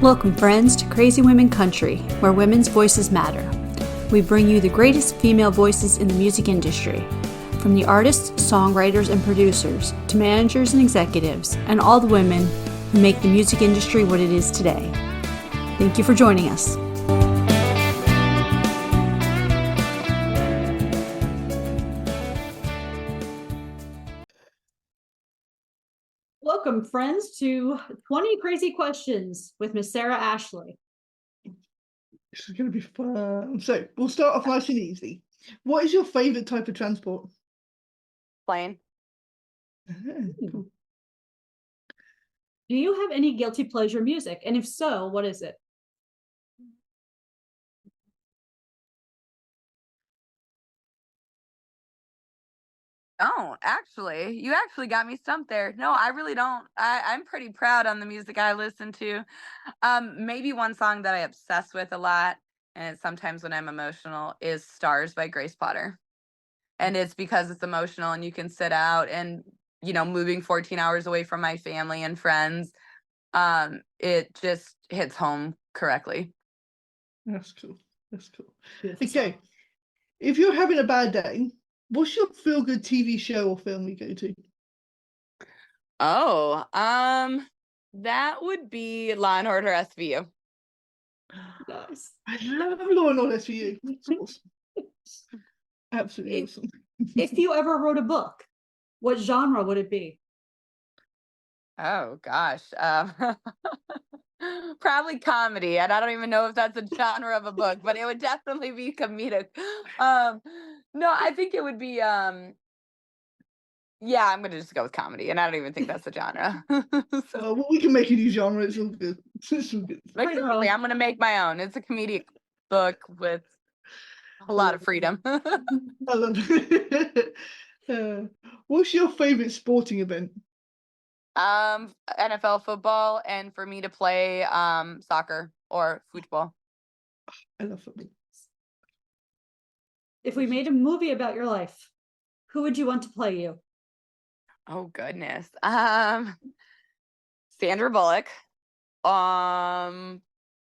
Welcome, friends, to Crazy Women Country, where women's voices matter. We bring you the greatest female voices in the music industry, from the artists, songwriters, and producers, to managers and executives, and all the women who make the music industry what it is today. Thank you for joining us. Welcome, friends, to 20 Crazy Questions with Miss Sarah Ashley. This is going to be fun. So we'll start off nice and easy. What is your favorite type of transport? Plane. Cool. Do you have any guilty pleasure music? And if so, what is it? Don't actually. You actually got me stumped there. No, I really don't. I'm pretty proud on the music I listen to. Maybe one song that I obsess with a lot, and it's sometimes when I'm emotional, is Stars by Grace Potter. And it's because it's emotional and you can sit out and, moving 14 hours away from my family and friends. It just hits home correctly. That's cool. That's cool. Okay. If you're having a bad day, what's your feel-good TV show or film you go to? Oh, that would be Law and Order SVU. Nice. I love Law and Order SVU. It's awesome. Absolutely awesome. If you ever wrote a book, what genre would it be? Oh gosh. Probably comedy. And I don't even know if that's a genre of a book, but it would definitely be comedic. No, I think it would be yeah, I'm gonna just go with comedy, and I don't even think that's a genre. So, well, we can make a new genre. It's all good. It's all good. Exactly. I'm gonna make my own. It's a comedic book with a lot of freedom. I love it. What's your favorite sporting event? NFL football, and for me to play soccer or football. I love football. If we made a movie about your life, who would you want to play you? Oh goodness. Sandra Bullock.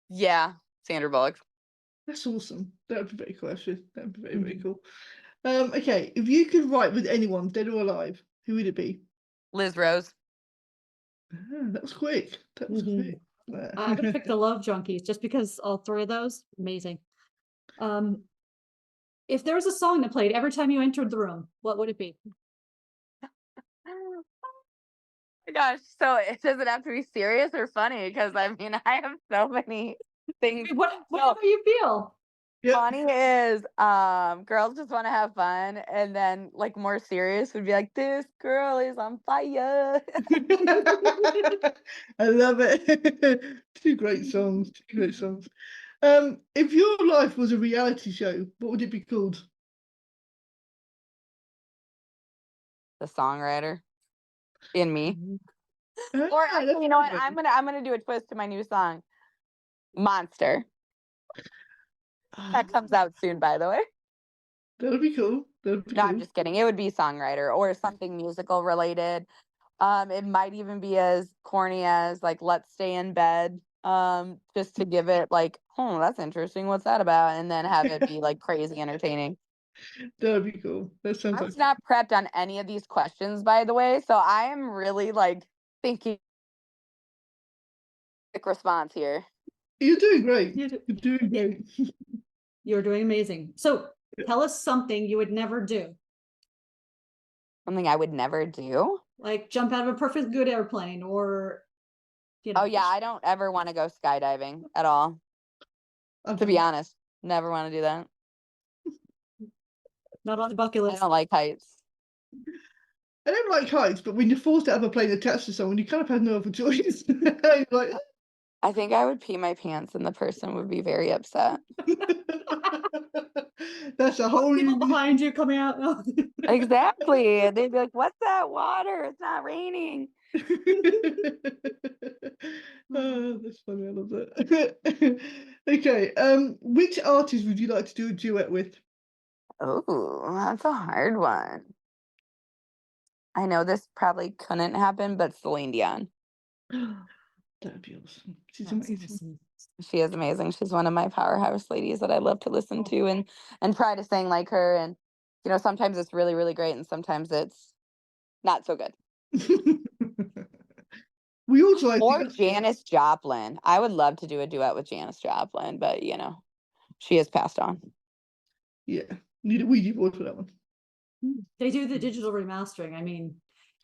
Yeah, Sandra Bullock. That's awesome. That would be very cool, actually. That would be very, very cool. Okay, if you could write with anyone, dead or alive, who would it be? Liz Rose. That was quick. That was quick. I would pick the Love Junkies just because all three of those, amazing. If there was a song that played every time you entered the room, what would it be? Oh my gosh, so it doesn't have to be serious or funny because I mean I have so many things. Whatever you feel. Yep. Funny is girls just want to have fun, and then like more serious would be like, this girl is on fire. I love it. Two great songs. Two great songs. If your life was a reality show, what would it be called? The songwriter in me. Ah, Or actually, you know what? that's I'm gonna do a twist to my new song, Monster. That comes out soon, by the way. That'll be cool. That'll be No, cool. I'm just kidding. It would be songwriter or something musical related. It might even be as corny as like "Let's Stay in Bed," just to give it like, oh, that's interesting. What's that about? And then have it be like crazy entertaining. That'll be cool. That sounds I like was not prepped on any of these questions, by the way, so I am really like thinking response here. You're doing great. You're doing great. You're doing amazing. So tell us something you would never do. Something I would never do. Like jump out of a perfect good airplane or, Oh yeah, I don't ever want to go skydiving at all. To be honest, never want to do that. Not on the bucket I list. don't like heights. I don't like heights, but when you're forced to have a plane attached to someone, you kind of have no other choice. You're like, I think I would pee my pants and the person would be very upset. that's a whole People new... behind you coming out. Exactly. They'd be like, what's that water? It's not raining. Oh, that's funny. I love that. Okay. Which artist would you like to do a duet with? Oh, that's a hard one. I know this probably couldn't happen, but Celine Dion. That'd be awesome. She's That's amazing. awesome. She is amazing. She's one of my powerhouse ladies that I love to listen to and try to sing like her. And sometimes it's really, really great, and sometimes it's not so good. We also, I Or think, Janis Joplin. I would love to do a duet with Janis Joplin, but she has passed on. yeah, need a Ouija board for that one. They do the digital remastering. I mean,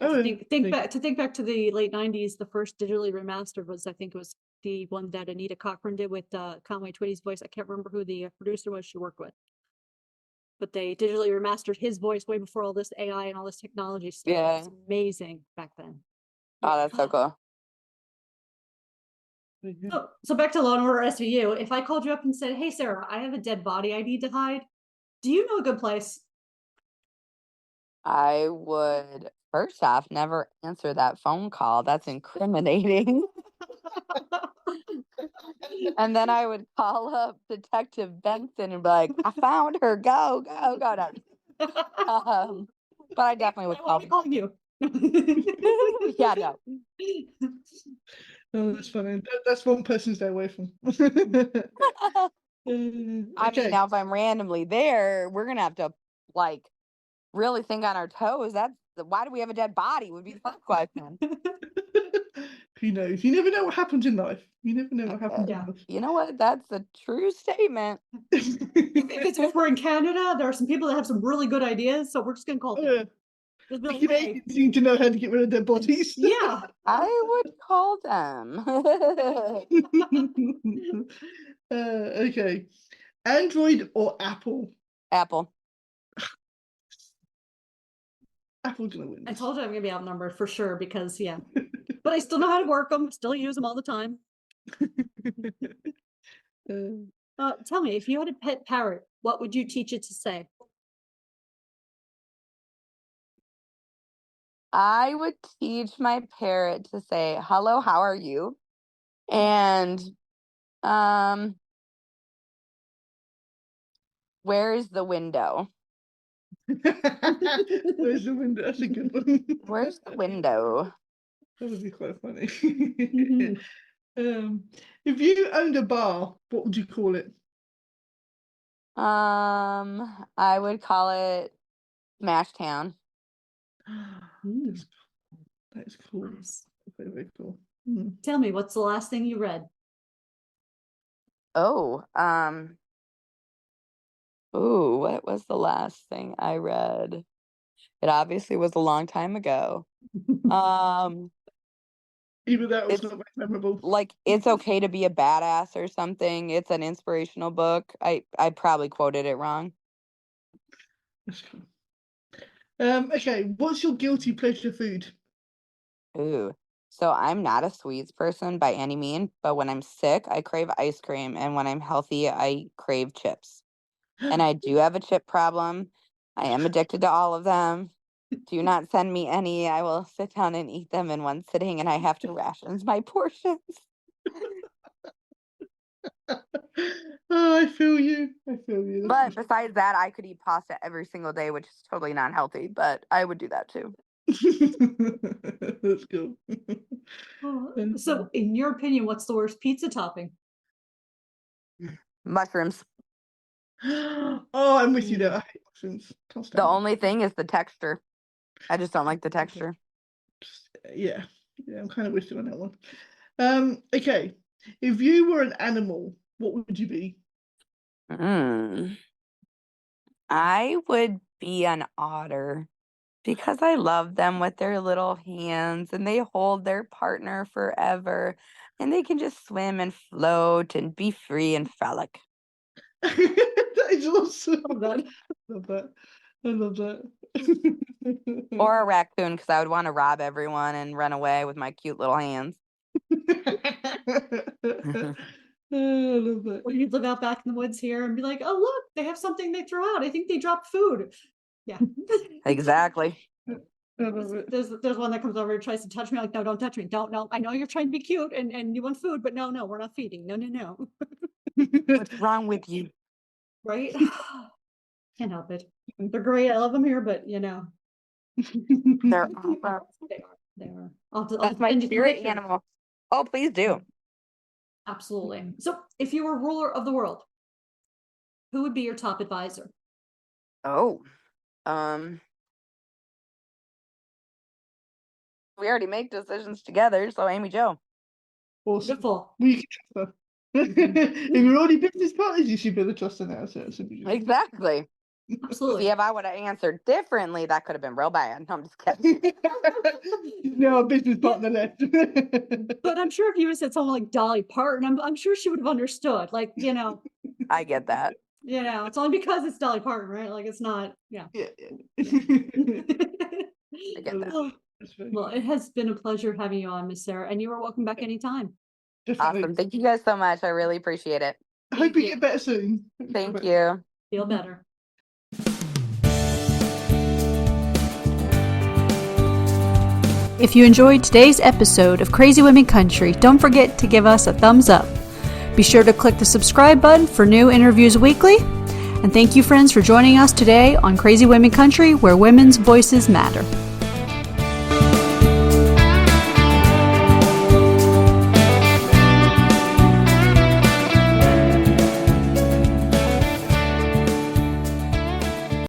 Oh, think back to the late 90s. The first digitally remastered was, I think it was the one that Anita Cochran did with Conway Twitty's voice. I can't remember who the producer was she worked with. But they digitally remastered his voice way before all this AI and all this technology stuff. Yeah. It's amazing back then. Oh, that's so cool. So back to Law and Order SVU. If I called you up and said, "Hey, Sarah, I have a dead body I need to hide," do you know a good place? I would, first off, never answer that phone call. That's incriminating. And then I would call up Detective Benson and be like, I found her. Go, go, go. No. But I definitely would Why am I calling you? Yeah, no. Oh, that's funny. That's one person to stay away from. I mean, Okay. now if I'm randomly there, we're gonna have to really think on our toes. Why do we have a dead body? Would be the first question. Who knows? You never know what happens in life. You never know what happens in Yeah. life. You know what? That's a true statement. If we're in Canada, there are some people that have some really good ideas, so we're just gonna call them. Yeah. Just be The like, hey. Canadians seem to know how to get rid of their bodies. Yeah. I would call them. Okay. Android or Apple? Apple. Apple's gonna win I this. told you I'm gonna be outnumbered for sure because but I still know how to work them, still use them all the time. Tell me, if you had a pet parrot, what would you teach it to say? I would teach my parrot to say, hello, how are you? And where's the window? Where's the window? That's a good one. Where's the window? That would be quite funny. Mhm. If you owned a bar, what would you call it? I would call it Smash Town. Mm. That is cool. Nice. Very, very cool. Mm. Tell me, what's the last thing you read? Oh, ooh, what was the last thing I read? It obviously was a long time ago. Even that was It's not very memorable. like It's Okay to Be a Badass or something. It's an inspirational book. I probably quoted it wrong. That's cool. Okay, what's your guilty pleasure food? Ooh. So I'm not a sweets person by any means, but when I'm sick, I crave ice cream, and when I'm healthy, I crave chips. And I do have a chip problem. I am addicted to all of them. Do not send me any. I will sit down and eat them in one sitting, and I have to ration my portions. Oh, I feel you. I feel you. But besides that, I could eat pasta every single day, which is totally not healthy, but I would do that too. That's cool. So, in your opinion, what's the worst pizza topping? Mushrooms. Oh, I'm with you there. I hate mushrooms. Can't stand The them. only thing is the texture. I just don't like the texture. Yeah, I'm kind of with you on that one. Okay, if you were an animal, what would you be? I would be an otter because I love them with their little hands, and they hold their partner forever, and they can just swim and float and be free and frolic. That is awesome. I love that. I love that. Or a raccoon, because I would want to rob everyone and run away with my cute little hands. I love that. Or you'd live out back in the woods here and be like, oh, look, they have something they throw out. I think they dropped food. Yeah. Exactly. I love it. There's one that comes over and tries to touch me. Like, no, don't touch me. Don't, no. I know you're trying to be cute and you want food, but no, we're not feeding. No. What's wrong with you? Right? Can't help it. They're great. I love them here, but They're they are. That's my send you some spirit pictures. animal. Oh, please do. Absolutely. So, if you were ruler of the world, who would be your top advisor? Oh, we already make decisions together, so Amy Jo. Awesome. Beautiful. We can trust her. If you're already business partners, you should be the trust now. So Exactly. Absolutely. See, if I would have answered differently, that could have been real bad. No, I'm just kidding. No, a business partner left. But I'm sure if you had said someone like Dolly Parton, I'm sure she would have understood. Like, I get that. it's only because it's Dolly Parton, right? Like, it's not, yeah. Yeah. I get that. Well, it has been a pleasure having you on, Miss Sarah, and you are welcome back anytime. Definitely. Awesome. Thank you guys so much. I really appreciate it. I hope you get better soon. Thank you. Feel better. If you enjoyed today's episode of Crazy Women Country, don't forget to give us a thumbs up. Be sure to click the subscribe button for new interviews weekly. And thank you, friends, for joining us today on Crazy Women Country, where women's voices matter.